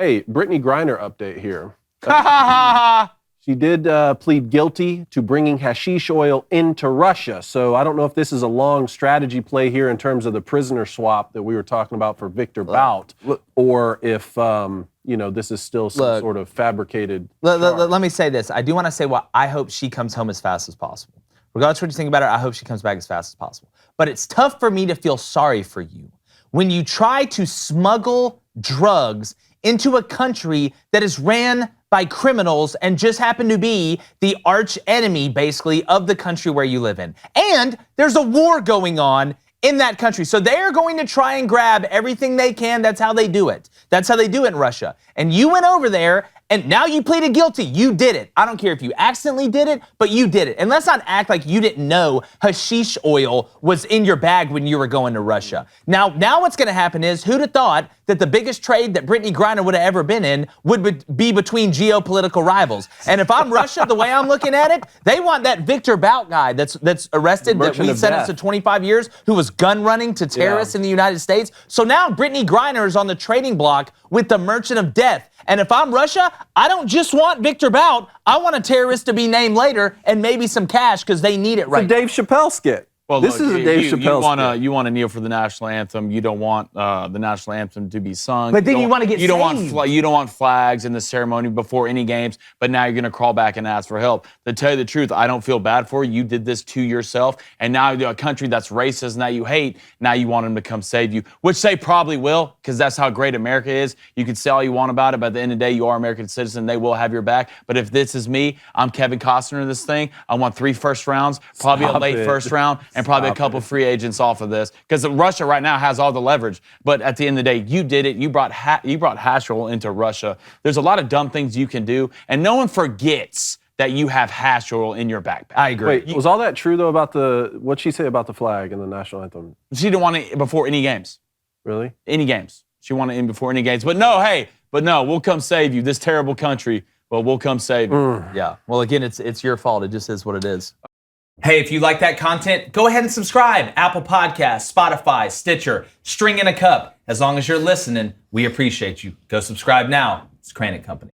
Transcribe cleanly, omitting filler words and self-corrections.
Hey, Brittney Griner update here. Ha ha ha! She did plead guilty to bringing hashish oil into Russia. So I don't know if this is a long strategy play here in terms of the prisoner swap that we were talking about for Victor Bout, or if this is still some sort of fabricated. Let me say this. I do want to say what I hope she comes home as fast as possible. Regardless of what you think about her, I hope she comes back as fast as possible. But it's tough for me to feel sorry for you when you try to smuggle drugs into a country that is ran by criminals and just happen to be the arch enemy, basically, of the country where you live in. And there's a war going on in that country. So they are going to try and grab everything they can. That's how they do it. That's how they do it in Russia. And you went over there and now you pleaded guilty. You did it. I don't care if you accidentally did it, but you did it. And let's not act like you didn't know hashish oil was in your bag when you were going to Russia. Now what's going to happen is, who'd have thought that the biggest trade that Brittney Griner would have ever been in would be between geopolitical rivals? And if I'm Russia, the way I'm looking at it, they want that Victor Bout guy that's arrested, that we sentenced to 25 years, who was gun running to terrorists in the United States. So now Brittney Griner is on the trading block with the merchant of death. And if I'm Russia, I don't just want Victor Bout. I want a terrorist to be named later and maybe some cash because they need it right now. It's a Dave Chappelle skit. Well, this is a Dave Chappelle skit. You want to kneel for the national anthem. You don't want the national anthem to be sung. But then you want to get saved. You don't want flags in the ceremony before any games, but now you're going to crawl back and ask for help. To tell you the truth, I don't feel bad for you. You did this to yourself, and now a country that's racist and that you hate, now you want them to come save you, which they probably will, because that's how great America is. You can say all you want about it, but at the end of the day, you are an American citizen. They will have your back. But if this is me, I'm Kevin Costner in this thing. I want 3 first rounds, probably a late first round, and probably a couple free agents off of this, because Russia right now has all the leverage. But at the end of the day, you did it. You brought hash oil into Russia. There's a lot of dumb things you can do, and no one forgets that you have hash oil in your backpack. I agree. Wait, was all that true though about what'd she say about the flag and the national anthem? She didn't want it before any games. Really? Any games. She wanted it in before any games. But no, we'll come save you. This terrible country, well, we'll come save you. Yeah. Well, again, it's your fault. It just is what it is. Hey, if you like that content, go ahead and subscribe. Apple Podcasts, Spotify, Stitcher, String in a Cup. As long as you're listening, we appreciate you. Go subscribe now. It's Crain & Company.